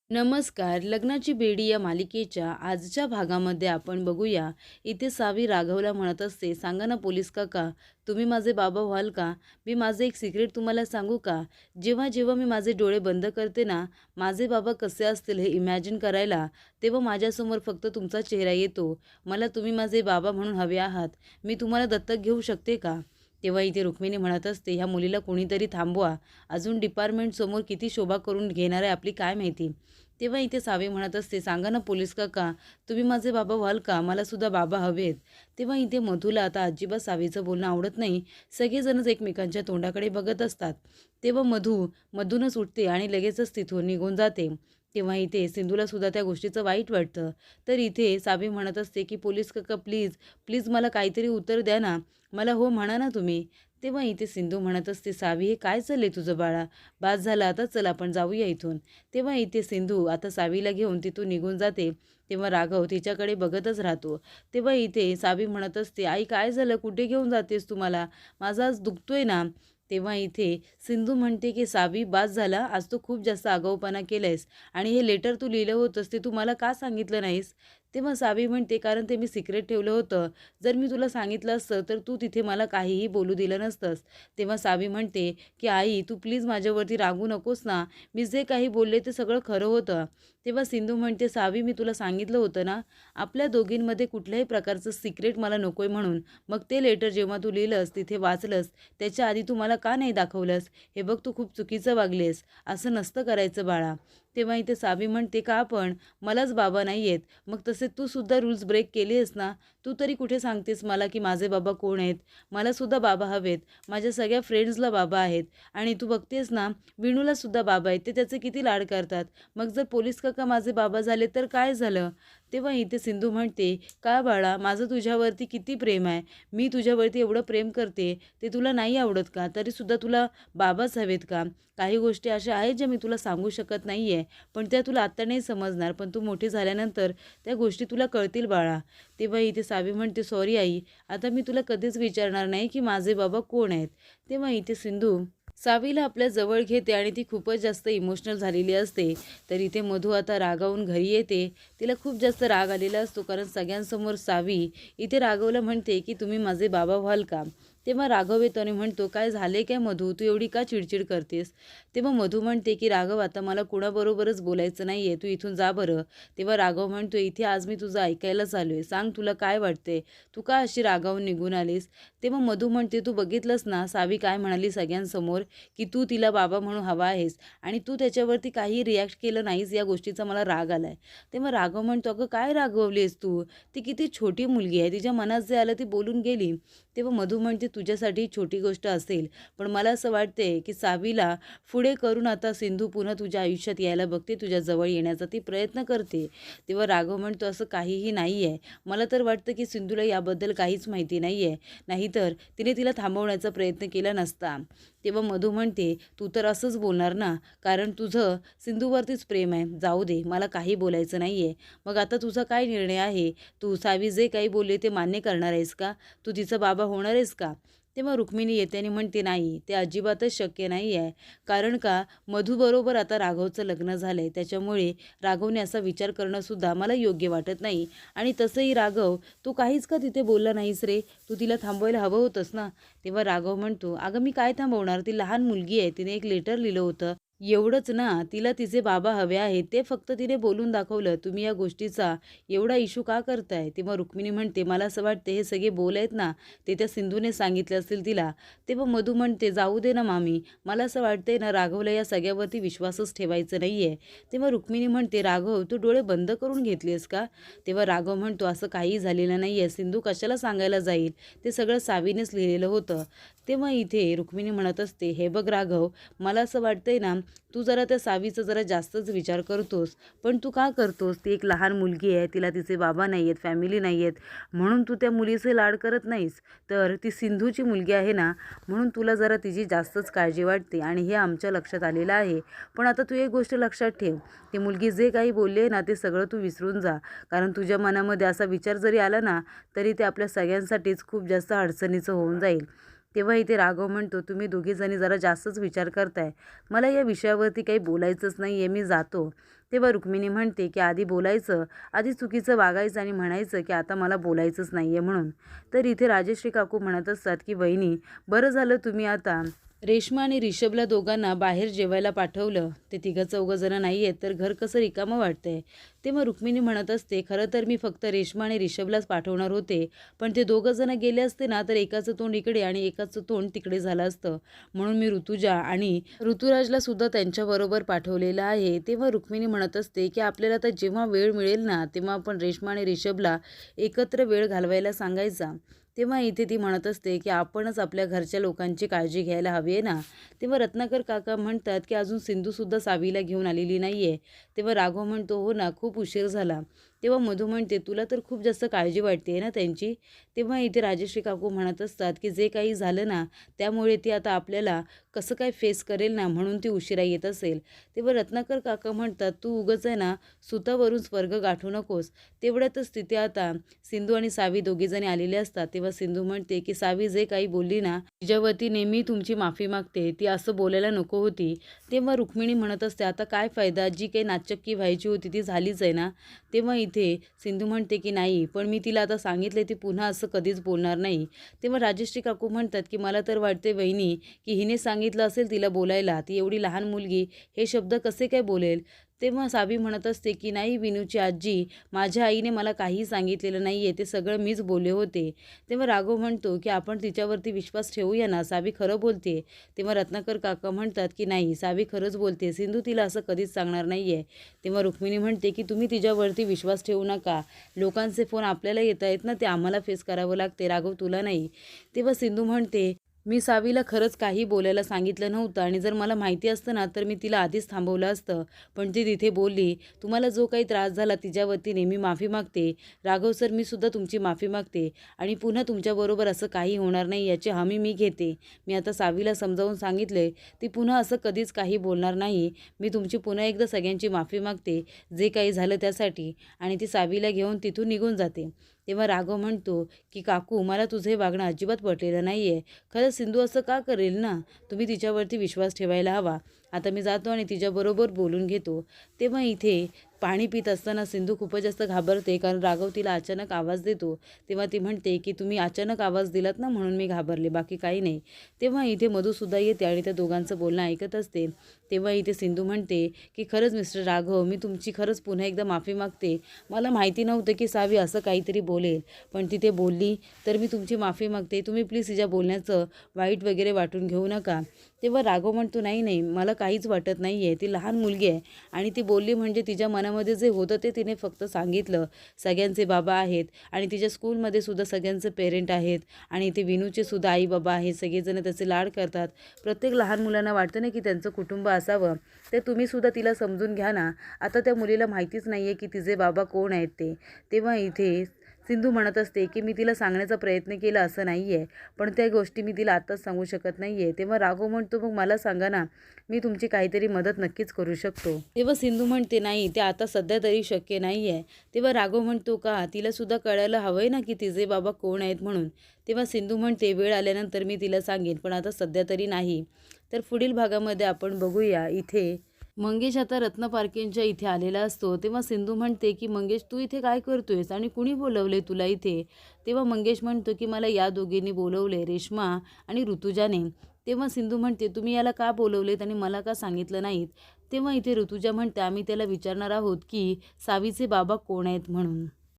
नमस्कार. लग्नाची बेडी या मालिकेच्या आजच्या भागामध्ये आपण बघूया. इथे सावी राघवला म्हणत असते, "सांगा ना पोलीस काका, तुम्ही माझे बाबा व्हाल का? मी माझं एक सिक्रेट तुम्हाला सांगू का? जेव्हा जेव्हा मी माझे डोळे बंद करते ना, माझे बाबा कसे असतील हे इमॅजिन करायला, तेव्हा माझ्यासमोर फक्त तुमचा चेहरा येतो. मला तुम्ही माझे बाबा म्हणून हवे आहात. मी तुम्हाला दत्तक घेऊ शकते का?" तेव्हा इथे रुक्मिणी म्हणत असते, "ह्या मुलीला कोणीतरी थांबवा. अजून डिपार्टमेंटसमोर किती शोभा करून घेणार आहे आपली काय माहिती." तेव्हा इथे सावी म्हणत असते, "सांगा ना पोलीस काका, तुम्ही माझे बाबा व्हाल का? मला सुद्धा बाबा हवेत." तेव्हा इथे मधूला आता अजिबात सावीचं बोलणं आवडत नाही. सगळेजणच एकमेकांच्या तोंडाकडे बघत असतात. तेव्हा मधूनच उठते आणि लगेचच तिथून निघून जाते. तेव्हा इथे सिंधूला सुद्धा त्या गोष्टीचं वाईट वाटतं. तर इथे सावी म्हणत असते, की "पोलीस काका प्लीज, प्लीज मला काहीतरी उत्तर द्या ना. मला हो म्हणा ना तुम्ही." तेव्हा इथे सिंधू म्हणत असते, "सावी हे काय चाललंय तुझं बाळा? बास झालं आता, चल आपण जाऊया इथून." तेव्हा इथे सिंधू आता सावीला घेऊन तिथून निघून जाते. तेव्हा राघव तिच्याकडे बघतच राहतो. तेव्हा इथे सावी म्हणत असते, "आई काय झालं? कुठे घेऊन जातेस तू मला? माझा आज दुखतोय ना." तेव्हा इथे सिंधू म्हणते, की "सावी बास झाला. आज तू खूप जास्त आगाऊपणा केलंयस आणि हे लेटर तू लिहिलं होतंस ते तू मला का सांगितलं नाहीस?" तेव्हा सावी म्हणते, "कारण ते मी सिक्रेट ठेवलं होतं. जर मी तुला सांगितलं असतं तर तू तिथे मला काहीही बोलू दिलं नसतंस." तेव्हा सावी म्हणते, की "आई तू प्लीज माझ्यावरती रागवू नकोस ना. मी जे काही बोलले ते सगळं खरं होतं." तेव्हा सिंधू म्हणते, "सावी मी तुला सांगितलं होतं ना, आपल्या दोघींमध्ये कुठल्याही प्रकारचं सिक्रेट मला नकोय म्हणून. मग ते लेटर जेव्हा तू लिहिलंस, तिथे वाचलंस, त्याच्या आधी तू मला का नाही दाखवलंस? हे बघ तू खूप चुकीचं वागलीस. असं नसतं करायचं बाळा." तेव्हा इथे सावी म्हणते, "का पण? मलाच बाबा नाही आहेत. मग तसे तू सुद्धा रूल्स ब्रेक केले आहेस ना. तू तरी कुठे सांगतेस मला की माझे बाबा कोण आहेत? मला सुद्धा बाबा हवेत. माझ्या सगळ्या फ्रेंड्सला बाबा आहेत आणि तू बघतेस ना, विणूला सुद्धा बाबा आहेत. ते त्याचे किती लाड करतात. मग जर पोलीस काका माझे बाबा झाले तर काय झालं?" तेव्हा इथे सिंधू म्हणते, "का बाळा, माझं तुझ्यावरती किती प्रेम आहे. मी तुझ्यावरती एवढं प्रेम करते, ते तुला नाही आवडत का? तरीसुद्धा तुला बाबाच हवेत का? काही गोष्टी अशा आहेत ज्या मी तुला सांगू शकत नाही आहे, पण त्या तुला आत्ता नाही समजणार, पण तू मोठी झाल्यानंतर त्या गोष्टी तुला कळतील बाळा." तेव्हा इथे सावी म्हणते, "सॉरी आई, आता मी तुला कधीच विचारणार नाही की माझे बाबा कोण आहेत." तेव्हा इथे सिंधू सावीला आपल्या जवळ घेते आणि ती खूपच जास्त इमोशनल झालेली असते. तर इथे मधू आता रागावून घरी येते. तिला खूप जास्त राग आलेला असतो, कारण सगळ्यांसमोर सावी इथे राघवला म्हणते, की "तुम्ही माझे बाबा व्हाल का?" तेव्हा राघव येतो आणि म्हणतो, "काय झाले काय मधू? तू एवढी का चिडचिड करतेस?" तेव्हा मधू म्हणते, की "राघव आता मला कुणाबरोबरच बोलायचं नाहीये. तू इथून जा बरं." तेव्हा राघव म्हणतो, "इथे आज मी तुझं ऐकायलाच आलोय. सांग तुला काय वाटते? तू का अशी रागावून निघून आलीस?" तेव्हा मधू म्हणते, "तू बघितलंस ना सावी काय म्हणाली सगळ्यांसमोर, की तू तिला बाबा म्हणून हवा आहेस आणि तू त्याच्यावरती काही रिॲक्ट केलं नाहीस, या गोष्टीचा मला राग आलाय." तेव्हा राघव म्हणतो, "अगं काय रागवलीस तू? ती किती छोटी मुलगी आहे. तिच्या मनात जे आलं ती बोलून गेली." तेव्हा मधू म्हणते, "तुझ्यासाठी ही छोटी गोष्ट असेल, पण मला असं वाटते की सावीला पुढे करून आता सिंधू पुन्हा तुझ्या आयुष्यात यायला बघते, तुझ्या जवळ येण्याचा ती प्रयत्न करते." तेव्हा राघव म्हणतो, "असं काहीही नाही आहे. मला तर वाटतं की सिंधूला याबद्दल काहीच माहिती नाही आहे. नाहीतर तिने तिला थांबवण्याचा प्रयत्न केला नसता." तेव्हा मधू म्हणते, "तू तर असंच बोलणार ना, कारण तुझं सिंधूवरतीच प्रेम आहे. जाऊ दे, मला काही बोलायचं नाही आहे. मग आता तुझा काय निर्णय आहे? तू सावी जे काही बोलले ते मान्य करणार आहेस का? तू तिचा बाबा होणार आहेस का?" तेव्हा रुक्मिणी येते आणि म्हणते, "नाही, ते अजिबातच शक्य नाही आहे. कारण का मधूबरोबर आता राघवचं लग्न झालं आहे. त्याच्यामुळे राघवने असा विचार करणंसुद्धा मला योग्य वाटत नाही. आणि तसंही राघव, तू काहीच का तिथे बोलला नाहीस रे? तू तिला थांबवायला हवं होतंस ना." तेव्हा राघव म्हणतो, "अगं मी काय थांबवणार? ती लहान मुलगी आहे. तिने एक लेटर लिहिलं होतं. एवढंच ना, तिला तिचे बाबा हवे आहेत ते फक्त तिने बोलून दाखवलं. तुम्ही या गोष्टीचा एवढा इश्यू का करताय?" तेव्हा रुक्मिणी म्हणते, "मला असं वाटते हे सगळे बोल आहेत ना, ते त्या सिंधूने सांगितले असतील तिला." तेव्हा मधू म्हणते, "जाऊ दे ना मामी, मला असं वाटतंय ना राघवला या सगळ्यावरती विश्वासच ठेवायचं नाहीये." तेव्हा रुक्मिणी म्हणते, "राघव तू डोळे बंद करून घेतलेस का?" तेव्हा राघव म्हणतो, "असं काही झालेलं नाहीये. सिंधू कशाला सांगायला जाईल? ते सगळं सावीनेच लिहिलेलं होतं." तेव्हा इथे रुक्मिणी म्हणत असते, "हे बघ राघव, मला असं वाटतंय ना, तू जरा त्या सावीचा जरा जास्तच विचार करतोस. पण तू का करतोस? ती एक लहान मुलगी आहे. तिला तिचे बाबा नाही आहेत, फॅमिली नाही आहेत, म्हणून तू त्या मुलीचे लाड करत नाहीस. तर ती सिंधूची मुलगी आहे ना, म्हणून तुला जरा तिची जास्तच काळजी वाटते आणि हे आमच्या लक्षात आलेलं आहे. पण आता तू एक गोष्ट लक्षात ठेव, ती मुलगी जे काही बोलली आहे ना, ते सगळं तू विसरून जा. कारण तुझ्या मनामध्ये असा विचार जरी आला ना, तरी ते आपल्या सगळ्यांसाठीच खूप जास्त अडचणीचं होऊन जाईल." तेव्हा इथे राघव म्हणतो, "तुम्ही दोघीजणी जरा जास्तच विचार करताय. मला या विषयावरती काही बोलायचंच नाही आहे, मी जातो." तेव्हा रुक्मिणी म्हणते की आधी बोलायचं, आधी चुकीचं वागायचं आणि म्हणायचं की आता मला बोलायचंच नाही आहे म्हणून. तर इथे राजश्री काकू म्हणत असतात की वहिनी, बरं झालं तुम्ही आता रेश्मा आणि रिषभला दोघांना बाहेर जेवायला पाठवलं. ते तिघं चौघं जण नाही आहेत तर घर कसं रिकामं वाटतंय. तेव्हा रुक्मिणी म्हणत असते, खरं तर मी फक्त रेश्मा आणि रिषभलाच पाठवणार होते, पण ते दोघं जण गेले असते ना तर एकाचं तोंड इकडे आणि एकाचं तोंड तिकडे झालं असतं. म्हणून मी ऋतुजा आणि ऋतुराजला सुद्धा त्यांच्याबरोबर पाठवलेलं आहे. तेव्हा रुक्मिणी म्हणत असते की आपल्याला तर जेव्हा वेळ मिळेल ना तेव्हा आपण रेश्मा आणि रिषभला एकत्र वेळ घालवायला सांगायचा. तेव्हा इथे ती म्हणत असते की आपणच आपल्या घरच्या लोकांची काळजी घ्यायला हवी आहे ना. तेव्हा रत्नाकर काका म्हणतात की अजून सिंधूसुद्धा सावीला घेऊन आलेली नाही आहे. तेव्हा राघव म्हणतो, हो ना, खूप उशीर झाला. तेव्हा मधू म्हणते, तुला तर खूप जास्त काळजी वाटते ना त्यांची. तेव्हा इथे राजश्री काकू म्हणत असतात की जे काही झालं ना त्यामुळे ती आता आपल्याला कसं काय फेस करेल ना, म्हणून ती उशिरा येत असेल. तेव्हा रत्नाकर काका म्हणतात, तू उगाच आहे ना सुतावरून स्वर्ग गाठू नकोस. तेवढ्यातच तिथे आता सिंधू आणि सावी दोघीजणी आलेले असतात. तेव्हा सिंधू म्हणते की सावी जे काही बोलली ना तिच्यावरती नेहमी तुमची माफी मागते, ती असं बोलायला नको होती. तेव्हा रुक्मिणी म्हणत असते, आता काय फायदा, जी काही नाचक्की व्हायची होती ती झालीच आहे ना. तेव्हा इथे सिंधू म्हणते की नाही, पण मी तिला आता सांगितले ती पुन्हा असं कधीच बोलणार नाही. तेव्हा राजश्री काकू म्हणतात की मला तर वाटते वहिनी की हिने सांगितलं असेल तिला बोलायला, ती एवढी लहान मुलगी हे शब्द कसे काय बोलेल. तेव्हा सावी म्हणत असते की नाही विनूची आजी, माझ्या आईने मला काहीही सांगितलेलं नाही आहे, ते सगळं मीच बोलले होते. तेव्हा राघव म्हणतो की आपण तिच्यावरती विश्वास ठेवूया ना, सावी खरं बोलते. तेव्हा रत्नाकर काका म्हणतात की नाही, सावी खरंच बोलते, सिंधू तिला असं कधीच सांगणार नाही आहे. तेव्हा रुक्मिणी म्हणते की तुम्ही तिच्यावरती विश्वास ठेवू नका, लोकांचे फोन आपल्याला येत आहेत ना, ते आम्हाला फेस करावं लागते, राघव तुला नाही. तेव्हा सिंधू म्हणते, मी सावीला खरंच काही बोलायला सांगितलं नव्हतं आणि जर मला माहिती असतं ना तर मी तिला आधीच थांबवलं असतं, पण ती तिथे बोलली. तुम्हाला जो काही त्रास झाला तिच्या वतीने मी माफी मागते. राघव सर, मी सुद्धा तुमची माफी मागते आणि पुन्हा तुमच्याबरोबर असं काही होणार नाही याची हमी मी घेते. मी आता सावीला समजावून सांगितले, ती पुन्हा असं कधीच काही बोलणार नाही. मी तुमची पुन्हा एकदा सगळ्यांची माफी मागते जे काही झालं त्यासाठी, आणि ती सावीला घेऊन तिथून निघून जाते. तेव्हा राघव म्हणतो की काकू, मला तुझं हे वागणं अजिबात पटलेलं नाही आहे. खरंच सिंधू असं का करेल ना, तुम्ही तिच्यावरती विश्वास ठेवायला हवा. आता मी जातो आणि तिच्याबरोबर बोलून घेतो. तेव्हा इथे पाणी पित असताना सिंधू खूपच जास्त घाबरते, कारण राघव तिला अचानक आवाज देतो. तेव्हा ती म्हणते की तुम्ही अचानक आवाज दिलात ना म्हणून मी घाबरले, बाकी काही नाही. तेव्हा इथे मधूसुद्धा येते आणि त्या दोघांचं बोलणं ऐकत असते. तेव्हा इथे सिंधू म्हणते की खरंच मिस्टर राघव, मी तुमची खरंच पुन्हा एकदा माफी मागते. मला माहिती नव्हतं की सावी असं काहीतरी बोलेल, पण ती ते बोलली तर मी तुमची माफी मागते. तुम्ही प्लीज तिच्या बोलण्याचं वाईट वगैरे वाटून घेऊ नका. तेव्हा राघव म्हणतो, नाही नाही, मला काहीच वाटत नाही आहे, ती लहान मुलगी आहे आणि ती बोलली म्हणजे तिच्या मनामध्ये जे होतं ते तिने फक्त सांगितलं. सगळ्यांचे बाबा आहेत आणि तिच्या स्कूलमध्ये सुद्धा सगळ्यांचे पेरेंट आहेत आणि ते विनूचे सुद्धा आई बाबा आहेत, सगळेजण त्याचे लाड करतात. प्रत्येक लहान मुलांना वाटतं ना की त्यांचं कुटुंब असावं, तर तुम्ही सुद्धा तिला समजून घ्या ना. आता त्या मुलीला माहितीच नाही आहे की तिचे बाबा कोण आहेत ते. तेव्हा इथे सिंधू म्हणत असते की मी तिला सांगण्याचा प्रयत्न केला असं नाही आहे, पण त्या गोष्टी मी तिला आत्ताच सांगू शकत नाही आहे. तेव्हा राघव म्हणतो, मग मला सांगा ना, मी तुमची काहीतरी मदत नक्कीच करू शकतो. तेव्हा सिंधू म्हणते, नाही, ते आता सध्या तरी शक्य नाही आहे. तेव्हा राघव म्हणतो, का तिलासुद्धा कळायला हवं आहे ना की तिचे बाबा कोण आहेत म्हणून. तेव्हा सिंधू म्हणते, वेळ आल्यानंतर मी तिला सांगेन, पण आता सध्या तरी नाही. तर पुढील भागामध्ये आपण बघूया. इथे मंगेश आता रत्न पार्किंगच्या इथे आलेला असतो. तेव्हा सिंधू म्हणते की मंगेश, तू इथे काय करतोयस आणि कुणी बोलवले तुला इथे. तेव्हा मंगेश म्हणतो की मला या दोघींनी बोलवले, रेश्मा आणि ऋतुजाने. तेव्हा सिंधू म्हणते, तुम्ही याला का बोलवलेत आणि मला का सांगितलं नाहीत. तेव्हा इथे ऋतुजा म्हणते, आम्ही त्याला विचारणार आहोत की सावीचे बाबा कोण आहेत म्हणून.